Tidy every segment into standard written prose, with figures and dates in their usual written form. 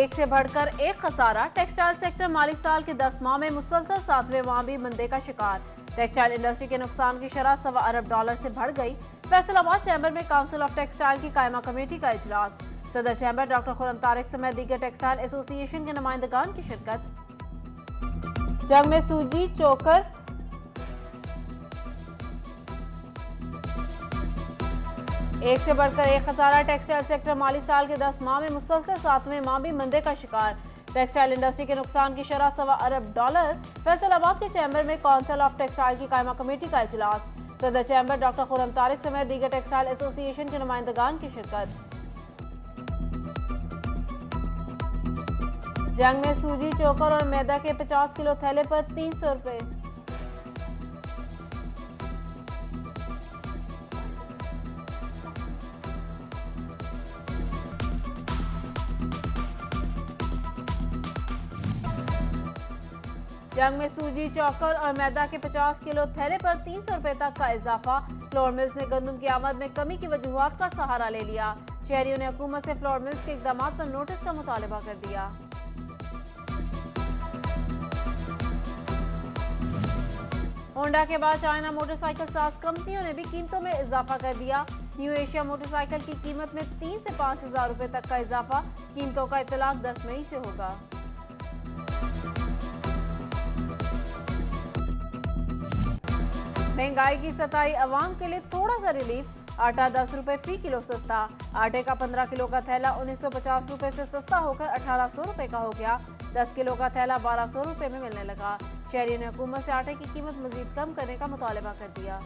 एक से बढ़कर एक खसारा। टेक्सटाइल सेक्टर माली साल के 10 माह में मुसलसल 7वें माह भी मंदे का शिकार। टेक्सटाइल इंडस्ट्री के नुकसान की शरह $1.25 अरब से बढ़ गई। फैसलाबाद चैम्बर में काउंसिल ऑफ टेक्सटाइल की कायमा कमेटी का इजलास। सदर चैम्बर डॉक्टर खुर्रम तारिक समेत दीगर टेक्सटाइल एसोसिएशन के नुमाइंदगान की शिरकत। जंग में सूजी चोकर एक से बढ़कर एक खसारा। टेक्सटाइल सेक्टर माली साल के 10 माह में मुसलसल 7वें माह भी मंदे का शिकार। टेक्सटाइल इंडस्ट्री के नुकसान की शरह $1.25 अरब। फैसलाबाद के चैम्बर में काउंसिल ऑफ टेक्सटाइल की कायमा कमेटी का इजलास। सदर चैम्बर डॉक्टर खुर्रम तारिक समेत दीगर टेक्सटाइल एसोसिएशन के नुमाइंदगान की शिरकत। जंग में सूजी चोकर और मैदा के 50 किलो थैले पर 300 रुपए। जंग में सूजी चौकर और मैदा के 50 किलो थैले पर 300 रुपए तक का इजाफा। फ्लोर मिल्स ने गंदम की आमद में कमी की वजूहात का सहारा ले लिया। शहरियों ने हुकूमत से फ्लोर मिल्स के इकदाम पर नोटिस का मुतालबा कर दिया। होंडा के बाद चाइना मोटरसाइकिल साज कंपनियों ने भी कीमतों में इजाफा कर दिया। न्यू एशिया मोटरसाइकिल की कीमत में 3 से 5 हजार रुपए तक का इजाफा। कीमतों का इतलाक 10 मई से होगा। महंगाई की सताई अवाम के लिए थोड़ा सा रिलीफ। आटा 10 रुपए फी किलो सस्ता। आटे का 15 किलो का थैला 1950 रुपए से सस्ता होकर 1800 रुपए का हो गया। 10 किलो का थैला 1200 रुपए में मिलने लगा। शहरियों ने हुकूमत से आटे की कीमत मजीद कम करने का मुतालबा कर दिया।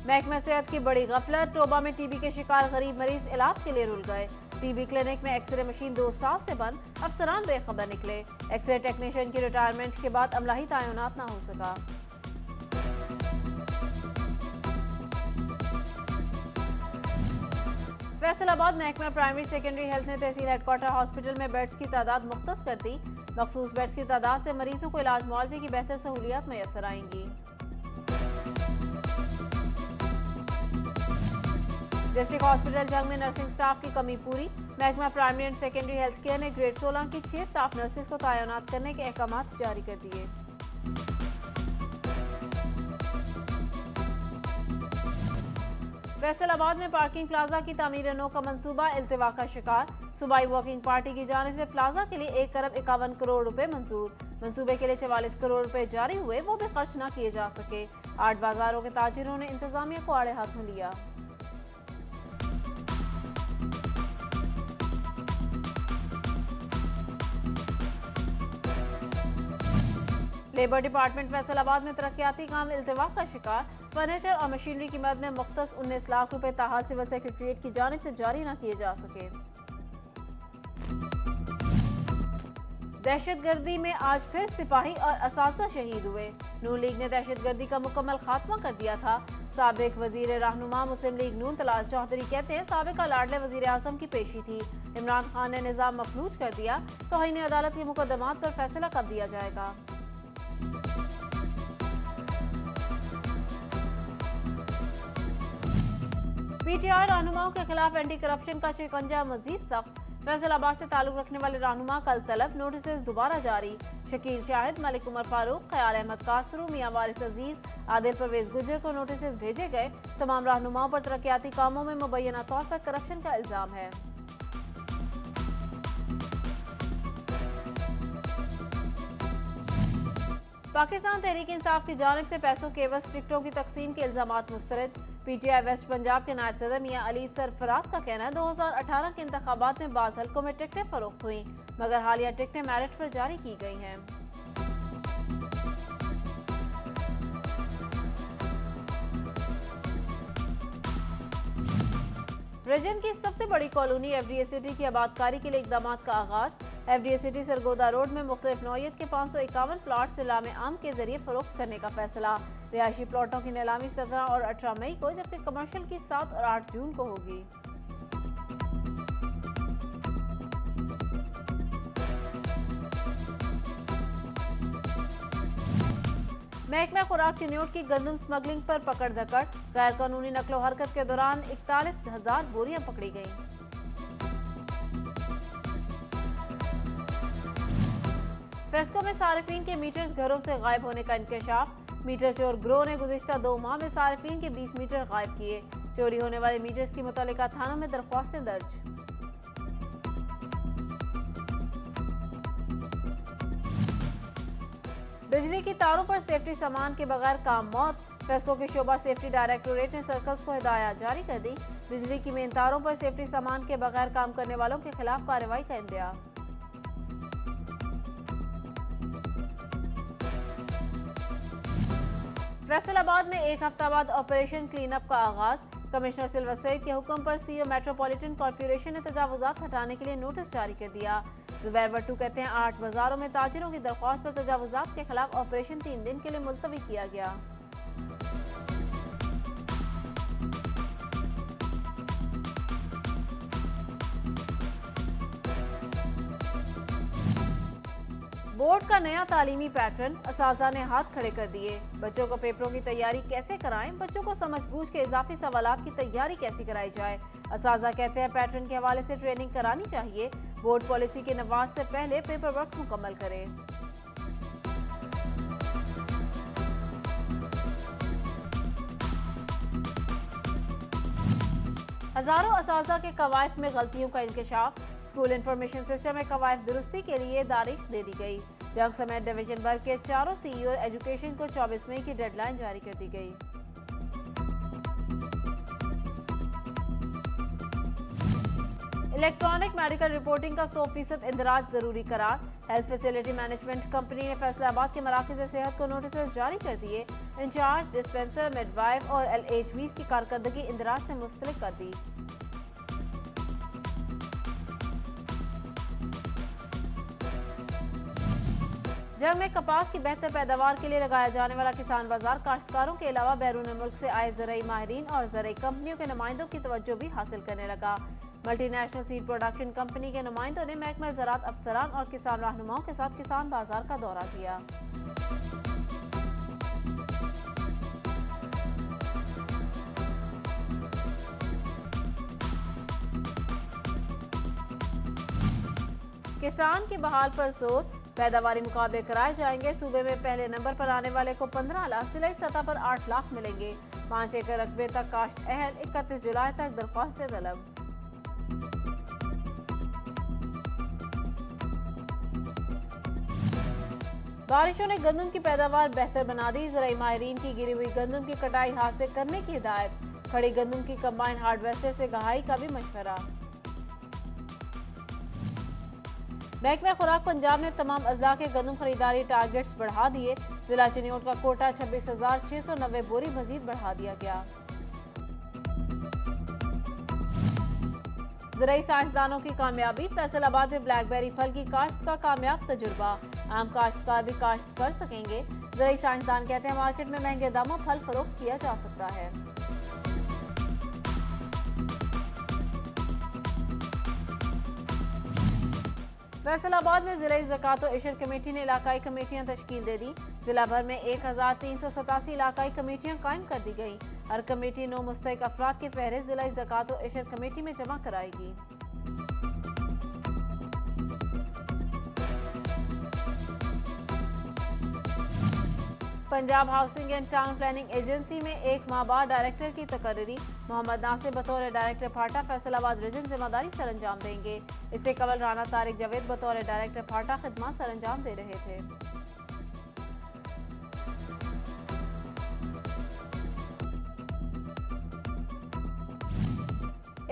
महकमा सेहत की बड़ी गफलत। टोबा में टीबी के शिकार गरीब मरीज इलाज के लिए रुल गए। टीबी क्लिनिक में एक्सरे मशीन 2 साल से बंद। अफसरान बेखबर निकले। एक्सरे टेक्नीशियन की रिटायरमेंट के बाद अमलाही तयनात न हो सका। फैसलाबाद महकमा प्राइमरी सेकेंडरी हेल्थ ने तहसील हेडक्वार्टर हॉस्पिटल में बेड्स की तादाद मुख्तस कर दी। मखसूस बेड्स की तादाद से मरीजों को इलाज मुआवजे की बेहतर सहूलियात मैसर आएंगी। डिस्ट्रिक्ट हॉस्पिटल जंग में नर्सिंग स्टाफ की कमी पूरी। महकमा primary and secondary health care ने ग्रेड 16 की 6 स्टाफ नर्सेज को तैनात करने के अहकाम जारी कर दिए। फैसलाबाद में पार्किंग प्लाजा की तामीर नो का मंसूबा इल्तिवा का शिकार। सूबाई वर्किंग पार्टी की जानिब से प्लाजा के लिए 1 अरब 51 करोड़ रुपए मंजूर। मंसूबे के लिए 44 करोड़ रुपए जारी हुए, वो भी खर्च न किए जा सके। 8 बाजारों के ताजिरों ने इंतजामिया को आड़े हाथों लिया। लेबर डिपार्टमेंट फैसलाबाद में तरक्याती काम इल्तिवा का शिकार। फर्नीचर और मशीनरी की मद में मुख्तस 19 लाख रुपए ताहाल सिविल सेक्रेटरीट की जानिब से जारी न किए जा सके। दहशतगर्दी में आज फिर सिपाही और असासा शहीद हुए। नून लीग ने दहशतगर्दी का मुकम्मल खात्मा कर दिया था। साबिक वजीर रहनुमा मुस्लिम लीग नून तलाल चौधरी कहते हैं साबिका लाडले वजीर आजम की पेशी थी। इमरान खान ने निजाम मफलूज कर दिया। तौहीन अदालत के मुकदमात पर फैसला कब दिया जाएगा। पीटीआई रहनुमाओं के खिलाफ एंटी करप्शन का शिकंजा मजीद सख्त। फैसलाबाद से ताल्लुक रखने वाले रहनुमा कल तलब। नोटिस दोबारा जारी। शकील शाहिद, मलिक उमर फारूक, ख्याल अहमद कासरू, मियां वारिस अजीज, आदिल परवेज गुजर को नोटिस भेजे गए। तमाम रहनुमाओं पर तरक्याती कामों में मुबैना तौर पर करप्शन का इल्जाम है। पाकिस्तान तहरीक इंसाफ की जानिब से पैसों के एवज टिकटों की तकसीम के इल्जामात मुस्तरद। पीटीआई वेस्ट पंजाब के नायब सदर मियां अली सरफराज का कहना है 2018 के इंतखाबात में बाज़ हल्कों में टिकटें फरोख्त हुई, मगर हालिया टिकटें मेरिट पर जारी की गई हैं। रीजन की सबसे बड़ी कॉलोनी एफडीए सिटी की आबादकारी के लिए इकदाम का आगाज। एफडीए सिटी सरगोदा रोड में मुख्तलिफ नौयत के 551 प्लाट नीलाम आम के जरिए फरोख्त करने का फैसला। रिहायशी प्लॉटों की नीलामी 17 और 18 मई को, जबकि कमर्शियल की 7 और 8 जून को होगी। महकमा खुराक चिन्योट की गंदम स्मगलिंग पर पकड़ दकड़, गैर कानूनी नकलो हरकत के दौरान 41,000 बोरियां पकड़ी गईं। फेस्को में सार्फिन के मीटर्स घरों से गायब होने का इंकशाफ। मीटर चोर गिरोह ने गुज़िश्ता 2 माह में सार्फिन के 20 मीटर गायब किए। चोरी होने वाले मीटर्स की मुतल्लिका थानों में दरख्वास्तें दर्ज। बिजली की तारों पर सेफ्टी सामान के बगैर काम मौत। फेस्को की शोबा सेफ्टी डायरेक्टोरेट ने सर्कल्स को हिदायत जारी कर दी। बिजली की मेन तारों पर सेफ्टी सामान के बगैर काम करने वालों के खिलाफ कार्रवाई का इंतजाम। फैसलाबाद में एक हफ्ता बाद ऑपरेशन क्लीन अप का आगाज। कमिश्नर सिल्वर सईद के हुक्म पर सीईओ मेट्रोपॉलिटन कॉर्पोरेशन ने तजावुजात हटाने के लिए नोटिस जारी कर दिया। जुबैर भट्टू कहते हैं 8 बाजारों में ताजिरों की दरख्वास्त पर तजावुजात के खिलाफ ऑपरेशन 3 दिन के लिए मुलतवी किया गया। बोर्ड का नया तालीमी पैटर्न, असाजा ने हाथ खड़े कर दिए। बच्चों को पेपरों की तैयारी कैसे कराएं, बच्चों को समझबूझ के इजाफी सवालात की तैयारी कैसे कराई जाए। असाजा कहते हैं पैटर्न के हवाले से ट्रेनिंग करानी चाहिए। बोर्ड पॉलिसी के नवाज से पहले पेपर वर्क मुकम्मल करे। हजारों असाजा के कवायद में गलतियों का इंकशाफ। स्कूल इंफॉर्मेशन सिस्टम में कवायद दुरुस्ती के लिए तारीख दे दी गई। जंग समेत डिवीजन भर के चारों सीईओ एजुकेशन को 24 मई की डेडलाइन जारी कर दी गई। इलेक्ट्रॉनिक मेडिकल रिपोर्टिंग का 100% इंदराज जरूरी करार। हेल्थ फैसिलिटी मैनेजमेंट कंपनी ने फैसलाबाद के मराकज़ सेहत को नोटिस जारी कर दिए। इंचार्ज डिस्पेंसर, मिडवाइफ और LHVs की कारकर्दगी इंदराज से मुस्तलिक कर दी। जंग में कपास की बेहतर पैदावार के लिए लगाया जाने वाला किसान बाजार काश्तकारों के अलावा बैरून मुल्क से आए ज़राई माहिरीन और ज़राई कंपनियों के नुमाइंदों की तवज्जो भी हासिल करने लगा। मल्टीनेशनल सीड प्रोडक्शन कंपनी के नुमाइंदों ने महकमा ज़राअत अफसरान और किसान रहनुमाओं के साथ किसान बाजार का दौरा किया। किसान की बहाल पर जोर, पैदावारी मुकाबले कराए जाएंगे। सूबे में पहले नंबर पर आने वाले को 15 लाख, जिलाई सतह पर 8 लाख मिलेंगे। 5 एकड़ रकबे तक काश्त अहल, 31 जुलाई तक दरख्वास्त तलब। बारिशों ने गंदम की पैदावार बेहतर बना दी। ज़राई माहिरीन की गिरी हुई गंदम की कटाई हाथ से करने की हिदायत। खड़ी गंदम की कंबाइन हार्वेस्टर से गहाई का भी मशवरा। महकमा खुराक पंजाब ने तमाम अजला के गंदम खरीदारी टारगेट्स बढ़ा दिए। जिला चिन्योट का कोटा 26,690 बोरी मजीद बढ़ा दिया गया। ज़राई साइंसदानों की कामयाबी, फैसलाबाद में ब्लैकबेरी फल की काश्त का कामयाब तजुर्बा। आम काश्तकार भी काश्त कर सकेंगे। ज़राई साइंसदान कहते हैं मार्केट में महंगे दामों फल फरोख्त किया जा सकता है। फैसलाबाद में जिला ज़कात और इशर कमेटी ने इलाकाई कमेटियां तश्कील दे दी। जिला भर में 1387 इलाकाई कमेटियां कायम कर दी गई। हर कमेटी 9 मुस्तहिक अफराद की फहरिस्त जिला ज़कात और इशर कमेटी में जमा कराएगी। Punjab housing and town planning agency में 1 माह बाद डायरेक्टर की तकर्री। मोहम्मद नासिर बतौर डायरेक्टर फाटा फैसलाबाद रीजन जिम्मेदारी सर अंजाम देंगे। इससे कबल राना तारिक जावेद बतौर डायरेक्टर फाटा खिदमत सर अंजाम दे रहे थे।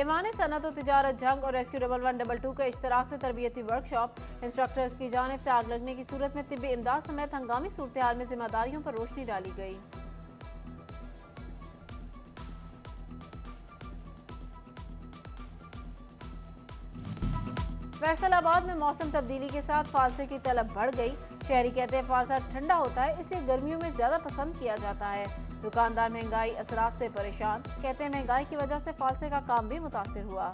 ईवान सनत और तिजारत जंग और रेस्क्यू 1122 के इश्तराक से तरबियती वर्कशॉप। इंस्ट्रक्टर्स की जानिब से आग लगने की सूरत में तिब्बी इमदाद समेत हंगामी सूरत हाल में जिम्मेदारियों पर रोशनी डाली गई। फैसलाबाद में मौसम तब्दीली के साथ फालसे की तलब बढ़ गई। शहरी कहते हैं फालसा ठंडा होता है, इसलिए गर्मियों में ज्यादा पसंद किया जाता है। दुकानदार महंगाई असरात से परेशान, कहते हैं महंगाई की वजह से फालसे का काम भी मुतासिर हुआ।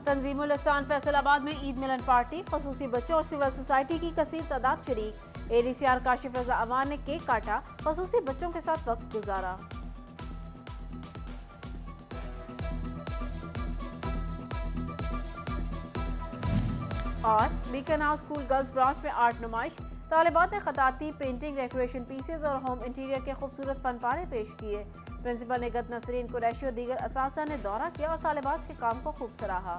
तंजीमुल इहसान फैसलाबाद में ईद मिलन पार्टी, खसूसी बच्चों और सिविल सोसाइटी की कसीर तादाद शरीक। एडीसीआर काशिफ रजा अवान ने केक काटा, खसूसी बच्चों के साथ वक्त गुजारा। और beacon house school girls branch में आर्ट नुमाइश, तालिबात ने खताती, पेंटिंग, डेकोरेशन पीसेज और होम इंटीरियर के खूबसूरत फनपारे पेश किए। प्रिंसिपल निगत नसरीन कुरैशी और दीगर असातिज़ा ने दौरा किया और तालिबात के काम को खूब सराहा।